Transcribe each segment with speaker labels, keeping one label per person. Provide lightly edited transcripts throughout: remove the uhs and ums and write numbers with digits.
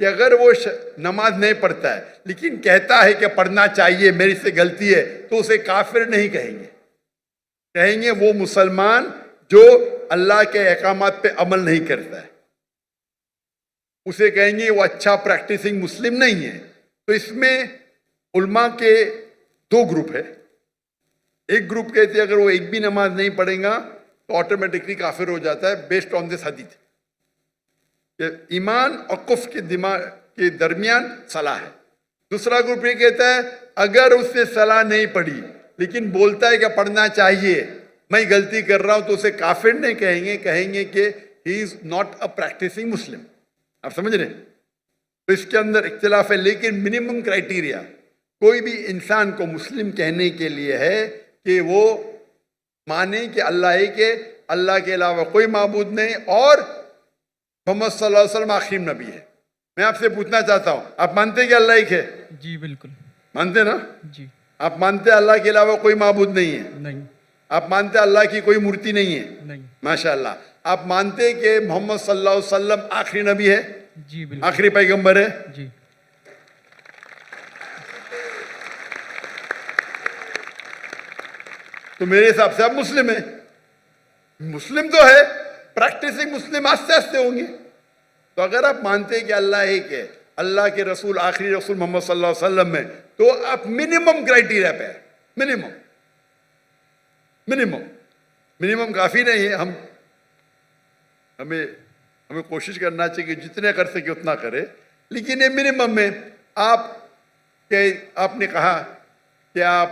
Speaker 1: کہ اگر وہ نماز نہیں پڑھتا ہے لیکن کہتا ہے کہ پڑھنا چاہیے، میری سے غلطی ہے، تو اسے کافر نہیں کہیں گے، کہیں گے وہ مسلمان جو اللہ کے احکامات پہ عمل نہیں کرتا ہے، اسے کہیں گے وہ اچھا پریکٹسنگ مسلم نہیں ہے۔ تو اس میں علماء کے دو گروپ ہے، ایک گروپ کہتے ہیں اگر وہ ایک بھی نماز نہیں پڑھیں گا تو آٹومیٹکلی کافر ہو جاتا ہے بیسڈ آن دس حدیث، کہ ایمان اور کفر کے دماغ کے درمیان صلاح ہے۔ دوسرا گروپ یہ کہتا ہے اگر اس نے صلاح نہیں پڑھی لیکن بولتا ہے کہ پڑھنا چاہیے، میں غلطی کر رہا ہوں، تو اسے کافر نہیں کہیں گے، کہیں گے کہ ہی از ناٹ اے پریکٹسنگ مسلم۔ آپ سمجھ رہے ہیں؟ تو اس کے اندر اختلاف ہے، لیکن منیمم کرائٹیریا کوئی بھی انسان کو مسلم کہنے کے لیے ہے کہ وہ مانے کہ اللہ ایک ہے، اللہ کے علاوہ کوئی معبود نہیں، اور محمد صلی اللہ علیہ وسلم آخری نبی ہے۔ میں آپ سے پوچھنا چاہتا ہوں، آپ مانتے ہیں کہ اللہ ایک ہے؟
Speaker 2: جی بالکل
Speaker 1: مانتے نا؟
Speaker 2: جی
Speaker 1: آپ مانتے ہیں اللہ کے علاوہ کوئی معبود نہیں ہے؟
Speaker 2: نہیں
Speaker 1: آپ مانتے ہیں اللہ کی کوئی مورتی نہیں ہے؟
Speaker 2: نہیں
Speaker 1: ماشاءاللہ۔ آپ مانتے ہیں کہ محمد صلی اللہ علیہ وسلم آخری نبی ہے،
Speaker 2: جی بالکل
Speaker 1: آخری پیغمبر ہے؟
Speaker 2: جی
Speaker 1: تو میرے حساب سے آپ مسلم ہیں۔ مسلم تو ہے، پریکٹسنگ مسلم آستے آستے ہوں گے۔ تو اگر آپ مانتے ہیں کہ اللہ ایک ہے، اللہ کے رسول آخری رسول محمد صلی اللہ علیہ وسلم میں، تو آپ منیمم کرائٹیریا پہ ہے، منیمم کافی نہیں ہے۔ ہمیں کوشش کرنا چاہیے کہ جتنے کر سکے اتنا کرے، لیکن یہ منیمم میں آپ نے کہا کہ آپ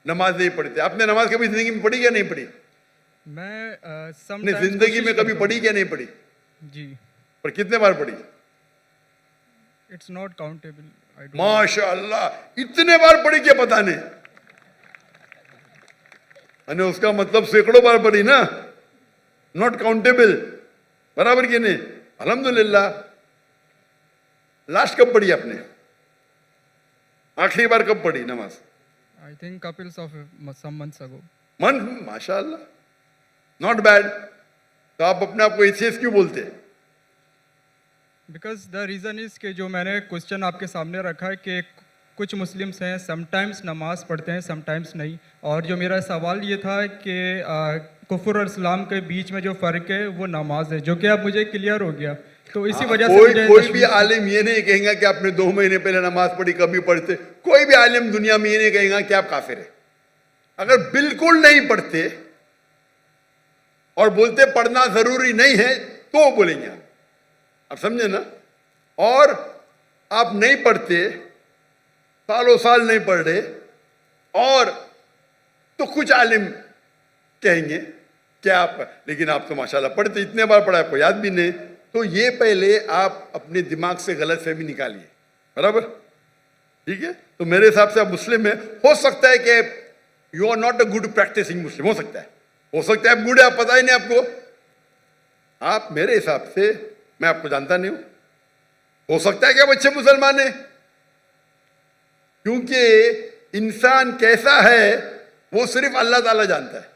Speaker 1: نماز نہیں پڑھتے، آپ نے نماز کبھی زندگی میں پڑھی یا نہیں پڑھی؟
Speaker 2: میں
Speaker 1: اپنی زندگی میں کبھی پڑھی یا نہیں پڑھی؟
Speaker 2: جی
Speaker 1: پر کتنے بار پڑھی؟
Speaker 2: It's not countable.
Speaker 1: ماشاء اللہ، اتنے بار پڑھی کیا پتہ نہیں، اس کا مطلب سینکڑوں بار پڑھی نا، ناٹ کاؤنٹیبل، برابر کی نہیں؟ الحمدللہ۔ لاسٹ کب پڑھی آپ نے؟ آخری بار کب پڑھی نماز؟
Speaker 2: I think couples of some months ago.
Speaker 1: ماشاء اللہ، ناٹ بیڈ۔ تو آپ اپنے آپ کو ایتھیسٹ کیوں بولتے؟
Speaker 2: بیکاز دا ریزن از کہ جو میں نے کوشچن آپ کے سامنے رکھا ہے کہ کچھ مسلمس ہیں سم ٹائمس نماز پڑھتے ہیں سم ٹائمس نہیں، اور جو میرا سوال یہ تھا کہ کفر اور اسلام کے بیچ میں جو فرق ہے وہ نماز ہے، جو کہ اب مجھے کلیئر ہو گیا۔ تو اسی وجہ سے
Speaker 1: کوئی بھی عالم یہ نہیں کہیں گا کہ آپ نے 2 مہینے پہلے نماز پڑھی، کبھی پڑھتے۔ کوئی بھی عالم دنیا میں یہ نہیں کہیں گا کہ آپ کافر ہیں۔ اگر بالکل نہیں پڑھتے اور بولتے پڑھنا ضروری نہیں ہے تو بولیں گے آپ سمجھے نا؟ اور آپ نہیں پڑھتے، سالوں سال نہیں پڑھ رہے، اور تو کچھ عالم کہیں گے کہ آپ، لیکن آپ تو ماشاءاللہ پڑھتے، اتنے بار پڑھا آپ کو یاد بھی نہیں۔ تو یہ پہلے آپ اپنے دماغ سے غلط فہمی نکالیے، برابر؟ ٹھیک ہے؟ تو میرے حساب سے آپ مسلم ہیں۔ ہو سکتا ہے کہ you are not a good practising Muslim, ہو سکتا ہے آپ گڈ ہے، آپ پتہ ہی نہیں آپ کو۔ آپ میرے حساب سے، میں آپ کو جانتا نہیں ہوں، ہو سکتا ہے کہ آپ اچھے مسلمان ہیں، کیونکہ انسان کیسا ہے وہ صرف اللہ تعالیٰ جانتا ہے،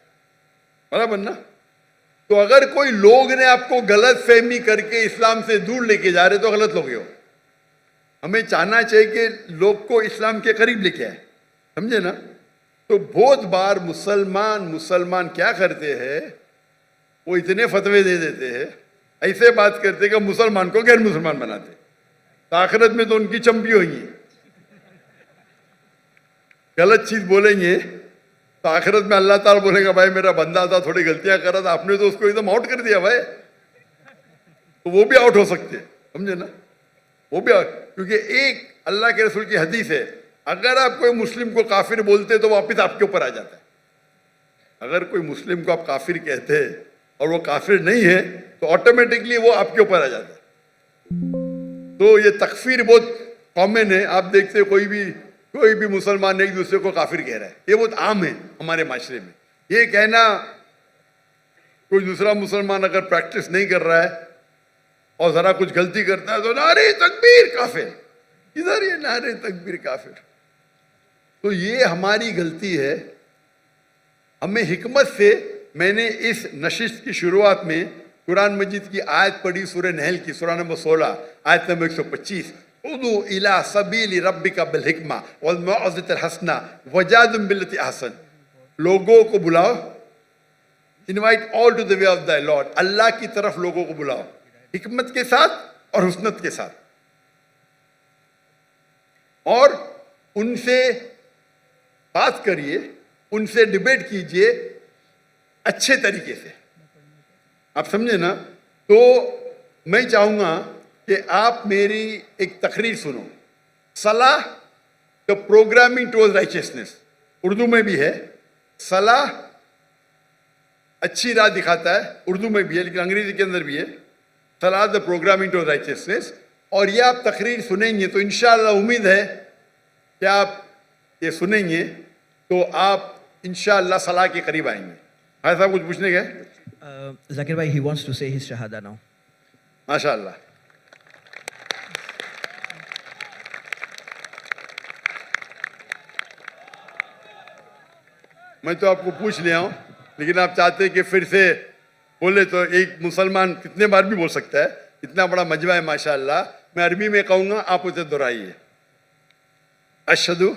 Speaker 1: برابر نا؟ تو اگر کوئی لوگ نے آپ کو غلط فہمی کر کے اسلام سے دور لے کے جا رہے تو غلط لوگ ہو۔ ہمیں چاہنا چاہیے کہ لوگ کو اسلام کے قریب لے کے آئے، سمجھے نا؟ تو بہت بار مسلمان کیا کرتے ہیں، وہ اتنے فتوے دے دیتے ہیں، ایسے بات کرتے کہ مسلمان کو غیر مسلمان بناتے، تو آخرت میں تو ان کی چمپی ہوئی ہیں۔ غلط چیز بولیں گے تو آخرت میں اللہ تعالیٰ بولے گا بھائی میرا بندہ تھا، تھوڑی غلطیاں کر رہا تھا، آپ نے تو اس کو ایک دم آؤٹ کر دیا بھائی، تو وہ بھی آؤٹ ہو سکتے ہیں، سمجھے نا؟ وہ بھی آؤٹ، کیونکہ ایک اللہ کے رسول کی حدیث ہے، اگر آپ کوئی مسلم کو کافر بولتے تو واپس آپ کے اوپر آ جاتا ہے۔ اگر کوئی مسلم کو آپ کافر کہتے اور وہ کافر نہیں ہے تو آٹومیٹکلی وہ آپ کے اوپر آ جاتا ہے۔ تو یہ تکفیر بہت کامن ہے، آپ دیکھتے ہیں کوئی بھی مسلمان ایک دوسرے کو کافر کہہ رہا ہے، یہ بہت عام ہے ہمارے معاشرے میں۔ یہ کہنا کوئی دوسرا مسلمان اگر پریکٹس نہیں کر رہا ہے اور ذرا کچھ غلطی کرتا ہے تو نعرے تکبیر کافر، ادھر یہ نعرے تکبیر کافر۔ تو یہ ہماری غلطی ہے۔ ہمیں حکمت سے، میں نے اس نشست کی شروعات میں قرآن مجید کی آیت پڑھی سورہ نحل کی سورہ نمبر 16 آیت نمبر 125 ادعو الی سبیل ربک بالحکمہ والموعظۃ الحسنہ وجادلہم باللتی احسن. لوگوں کو بلاؤ, invite all to the way of the lord, اللہ کی طرف لوگوں کو بلاؤ حکمت کے ساتھ اور حسنت کے ساتھ, اور ان سے بات کریے, ان سے ڈیبیٹ کیجئے اچھے طریقے سے. آپ سمجھے نا؟ تو میں چاہوں گا کہ آپ میری ایک تقریر سنو. صلاح دا پروگرامنگ ٹوورڈ رائچسنس, اردو میں بھی ہے. صلاح اچھی راہ دکھاتا ہے, اردو میں بھی ہے لیکن انگریزی کے اندر بھی ہے. صلاح دا پروگرامنگ ٹوورڈ رائچسنس. اور یہ آپ تقریر سنیں گے تو انشاءاللہ امید ہے کہ آپ یہ سنیں گے تو آپ انشاءاللہ صلاح کے قریب آئیں گے. بھائی صاحب کچھ پوچھنے گئے؟
Speaker 3: Zakir bhai, he wants to say his shahada now.
Speaker 1: ماشاءاللہ. میں تو آپ کو پوچھ لیا ہوں, لیکن آپ چاہتے کہ پھر سے بولے تو ایک مسلمان کتنے بار بھی بول سکتا ہے, اتنا بڑا مجمع ہے ماشاءاللہ. میں عربی میں کہوں گا, آپ اسے دہرائیے. اشہدو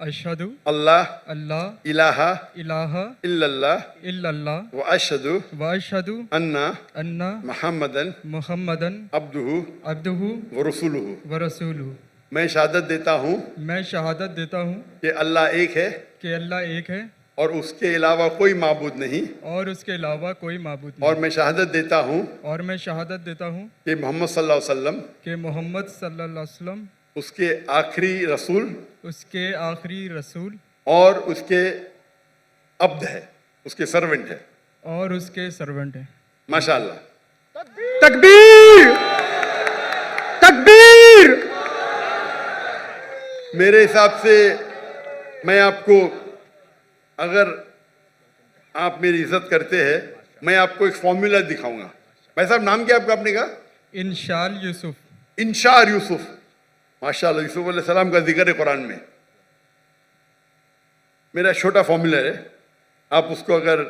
Speaker 2: اشہدو
Speaker 1: اللہ
Speaker 2: اللہ
Speaker 1: الہ
Speaker 2: الہ
Speaker 1: الا اللہ
Speaker 2: الا اللہ
Speaker 1: واشہدو
Speaker 2: واشہدو
Speaker 1: انا
Speaker 2: ان
Speaker 1: محمدن
Speaker 2: محمدن
Speaker 1: عبدہ
Speaker 2: عبدہ
Speaker 1: ورسولہ.
Speaker 2: ورسولہ.
Speaker 1: میں شہادت دیتا ہوں
Speaker 2: میں شہادت دیتا ہوں
Speaker 1: کہ اللہ ایک ہے
Speaker 2: کہ اللہ ایک ہے
Speaker 1: اور اس کے علاوہ کوئی معبود نہیں,
Speaker 2: اور اس کے علاوہ کوئی معبود
Speaker 1: اور
Speaker 2: نہیں.
Speaker 1: میں شہادت دیتا ہوں
Speaker 2: اور میں شہادت دیتا ہوں
Speaker 1: کہ محمد صلی اللہ علیہ وسلم
Speaker 2: کہ محمد صلی اللہ علیہ وسلم
Speaker 1: اس کے آخری رسول
Speaker 2: اس کے آخری رسول
Speaker 1: اور اس کے عبد ہے, اس کے سرونٹ ہے.
Speaker 2: اور اس کے سرونٹ ہیں.
Speaker 1: ماشاءاللہ.
Speaker 2: تکبیر تکبیر.
Speaker 1: میرے حساب سے میں آپ کو, اگر آپ میری عزت کرتے ہیں, میں آپ کو ایک فارمولا دکھاؤں گا. بھائی صاحب نام کیا آپ کا, آپ نے کہا؟
Speaker 2: انشال یوسف.
Speaker 1: انشار یوسف. ماشاءاللہ, یوسف علیہ السلام کا ذکر ہے قرآن میں. میرا چھوٹا فارمولا ہے, آپ اس کو اگر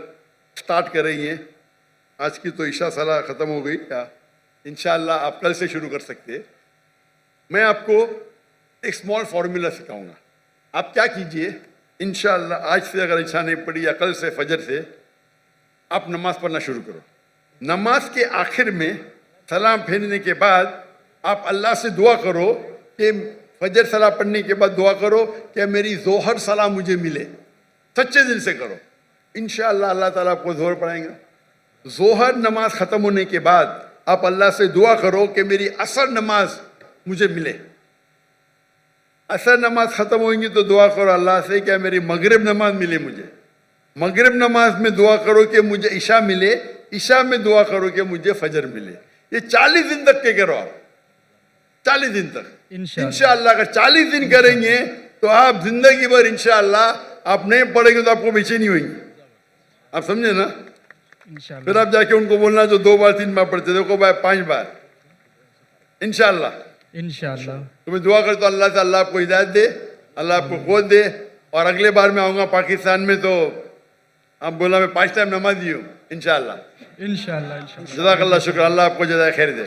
Speaker 1: سٹارٹ کریں گے, آج کی تو عشاء صلاح ختم ہو گئی, انشاءاللہ آپ کل سے شروع کر سکتے. میں آپ کو ایک اسمال فارمولا سکھاؤں گا. آپ کیا کیجئے, انشاءاللہ آج سے اگر عشاء نہیں پڑھی یا کل سے فجر سے آپ نماز پڑھنا شروع کرو. نماز کے آخر میں سلام پھیرنے کے بعد آپ اللہ سے دعا کرو کہ فجر صلاح پڑھنے کے بعد دعا کرو کہ میری ظہر صلاح مجھے ملے. سچے دل سے کرو, انشاءاللہ اللہ تعالیٰ آپ کو ظہر پڑھائیں گا. ظہر نماز ختم ہونے کے بعد آپ اللہ سے دعا کرو کہ میری عصر نماز مجھے ملے. عصر نماز ختم ہوئیں گی تو دعا کرو اللہ سے کہ میری مغرب نماز ملے مجھے. مغرب نماز میں دعا کرو کہ مجھے عشاء ملے. عشاء میں دعا کرو کہ مجھے فجر ملے. یہ 40 دن تک کے کرو آپ, 40 دن تک انشاءاللہ. اگر 40 دن کریں گے تو آپ زندگی بھر انشاءاللہ آپ نہیں پڑھیں گے تو آپ کو بے چینی ہوئیں گی. آپ سمجھے نا؟
Speaker 2: انشاءاللہ.
Speaker 1: پھر آپ جا کے ان کو بولنا جو 2 بار 3 بار پڑھتے دیکھو بھائی 5 بار انشاءاللہ.
Speaker 2: انشاءاللہ.
Speaker 1: تو میں دعا کرتا ہوں اللہ سے اللہ آپ کو ہدایت دے, اللہ آپ کو قوت دے. اور اگلے بار میں آؤں گا پاکستان میں تو آپ بولا میں 5 ٹائم نمازی ہوں انشاءاللہ.
Speaker 2: انشاءاللہ. انشاءاللہ.
Speaker 1: جزاک اللہ, شکر, اللہ آپ کو جزائے خیر دے.